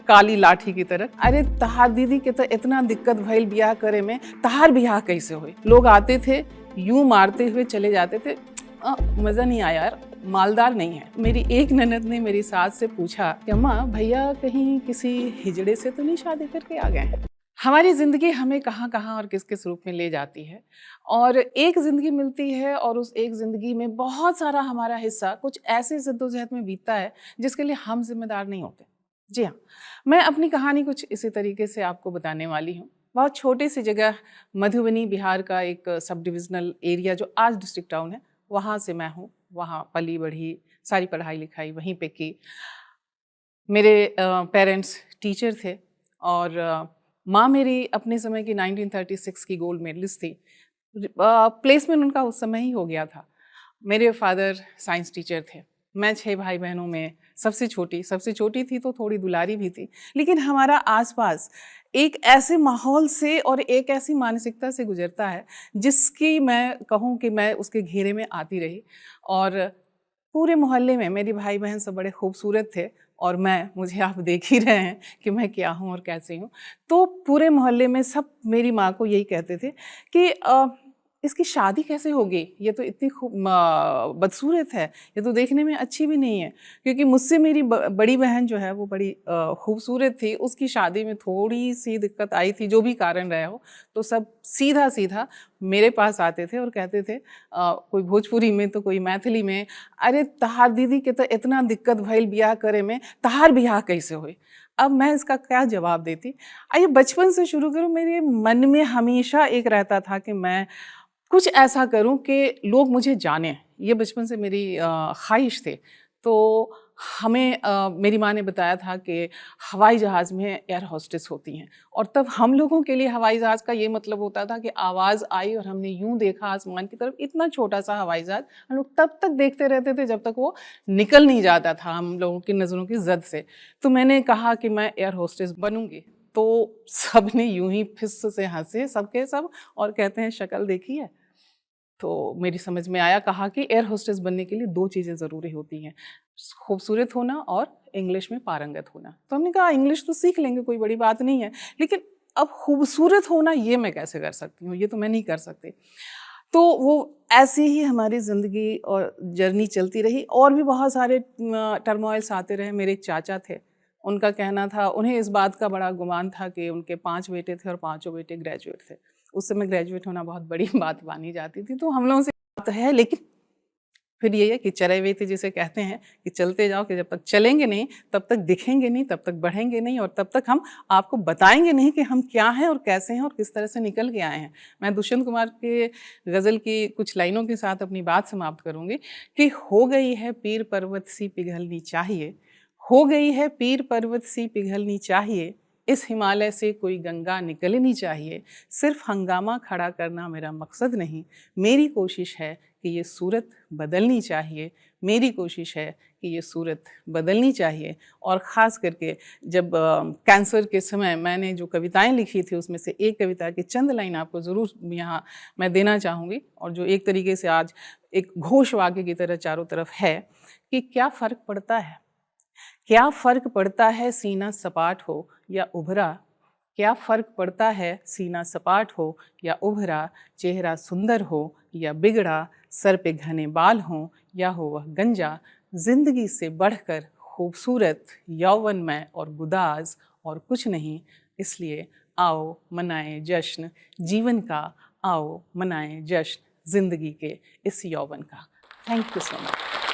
काली लाठी की तरह। अरे तहार दीदी के तो इतना दिक्कत भइल बियाह करे में, तहार बियाह कैसे हुई? लोग आते थे यूं मारते हुए चले जाते थे। मजा नहीं आया यार, मालदार नहीं है। मेरी एक ननद ने मेरी सास से पूछा कि अम्मा भैया कहीं किसी हिजड़े से तो नहीं शादी करके आ गए? हमारी ज़िंदगी हमें कहाँ कहाँ और किस किस रूप में ले जाती है, और एक ज़िंदगी मिलती है और उस एक ज़िंदगी में बहुत सारा हमारा हिस्सा कुछ ऐसे जद्दोजहद में बीतता है जिसके लिए हम जिम्मेदार नहीं होते। जी हाँ, मैं अपनी कहानी कुछ इसी तरीके से आपको बताने वाली हूँ। बहुत छोटी सी जगह मधुबनी बिहार का एक सब डिविजनल एरिया जो आज डिस्ट्रिक्ट टाउन है, वहाँ से मैं हूँ। वहाँ पली बढ़ी, सारी पढ़ाई लिखाई वहीं पे की। मेरे पेरेंट्स टीचर थे और माँ मेरी अपने समय की 1936 की गोल्ड मेडलिस्ट थी। प्लेसमेंट उनका उस समय ही हो गया था। मेरे फादर साइंस टीचर थे। मैं 6 भाई बहनों में सबसे छोटी थी तो थोड़ी दुलारी भी थी। लेकिन हमारा आसपास एक ऐसे माहौल से और एक ऐसी मानसिकता से गुजरता है जिसकी मैं कहूँ कि मैं उसके घेरे में आती रही। और पूरे मोहल्ले में मेरे भाई बहन सब बड़े खूबसूरत थे और मुझे आप देख ही रहे हैं कि मैं क्या हूँ और कैसे हूँ। तो पूरे मोहल्ले में सब मेरी माँ को यही कहते थे कि इसकी शादी कैसे होगी, ये तो इतनी बदसूरत है, ये तो देखने में अच्छी भी नहीं है। क्योंकि मुझसे मेरी बड़ी बहन जो है वो बड़ी खूबसूरत थी, उसकी शादी में थोड़ी सी दिक्कत आई थी, जो भी कारण रहे हो। तो सब सीधा सीधा मेरे पास आते थे और कहते थे कोई भोजपुरी में तो कोई मैथिली में, अरे तहार दीदी के तो इतना दिक्कत भइल बियाह करे में, तहार बियाह कैसे हुई? अब मैं इसका क्या जवाब देती? आइए बचपन से शुरू करूँ। मेरे मन में हमेशा एक रहता था कि मैं कुछ ऐसा करूं कि लोग मुझे जानें। ये बचपन से मेरी ख्वाहिश थी। तो हमें मेरी माँ ने बताया था कि हवाई जहाज़ में एयर होस्टेस होती हैं, और तब हम लोगों के लिए हवाई जहाज़ का ये मतलब होता था कि आवाज़ आई और हमने यूं देखा आसमान की तरफ, इतना छोटा सा हवाई जहाज़, हम लोग तब तक देखते रहते थे जब तक वो निकल नहीं जाता था हम लोगों की नज़रों की जद से। तो मैंने कहा कि मैं एयर होस्टेस बनूंगी। तो सब ने यूं ही फिस से हंसे सबके सब और कहते हैं शक्ल देखी है। तो मेरी समझ में आया, कहा कि एयर होस्टेस बनने के लिए 2 चीज़ें ज़रूरी होती हैं, खूबसूरत होना और इंग्लिश में पारंगत होना। तो हमने कहा इंग्लिश तो सीख लेंगे, कोई बड़ी बात नहीं है, लेकिन अब खूबसूरत होना ये मैं कैसे कर सकती हूँ, ये तो मैं नहीं कर सकती। तो वो ऐसे ही हमारी ज़िंदगी और जर्नी चलती रही, और भी बहुत सारे टर्मोइल्स आते रहे। मेरे एक चाचा थे, उनका कहना था, उन्हें इस बात का बड़ा गुमान था कि उनके 5 बेटे थे और पाँचों बेटे ग्रेजुएट थे। उस समय ग्रेजुएट होना बहुत बड़ी बात मानी जाती थी। तो हम लोगों से बात है, लेकिन फिर ये है कि चरे हुए थे जिसे कहते हैं कि चलते जाओ, कि जब तक चलेंगे नहीं तब तक दिखेंगे नहीं, तब तक बढ़ेंगे नहीं, और तब तक हम आपको बताएंगे नहीं कि हम क्या हैं और कैसे हैं और किस तरह से निकल के आए हैं। मैं दुष्यंत कुमार के गज़ल की कुछ लाइनों के साथ अपनी बात समाप्त करूंगी कि हो गई है पीर पर्वत सी पिघलनी चाहिए, हो गई है पीर पर्वत सी पिघलनी चाहिए, इस हिमालय से कोई गंगा निकलनी चाहिए। सिर्फ हंगामा खड़ा करना मेरा मकसद नहीं, मेरी कोशिश है कि ये सूरत बदलनी चाहिए, मेरी कोशिश है कि ये सूरत बदलनी चाहिए। और ख़ास करके जब कैंसर के समय मैंने जो कविताएं लिखी थी, उसमें से एक कविता की चंद लाइन आपको ज़रूर यहाँ मैं देना चाहूँगी, और जो एक तरीके से आज एक घोष वाक्य की तरह चारों तरफ है कि क्या फ़र्क पड़ता है, क्या फ़र्क पड़ता है सीना सपाट हो या उभरा, क्या फ़र्क पड़ता है सीना सपाट हो या उभरा, चेहरा सुंदर हो या बिगड़ा, सर पे घने बाल हों या हो वह गंजा, ज़िंदगी से बढ़कर खूबसूरत, यौवनमय और गुदाज और कुछ नहीं। इसलिए आओ मनाएं जश्न जीवन का, आओ मनाएं जश्न ज़िंदगी के इस यौवन का। Thank you so much.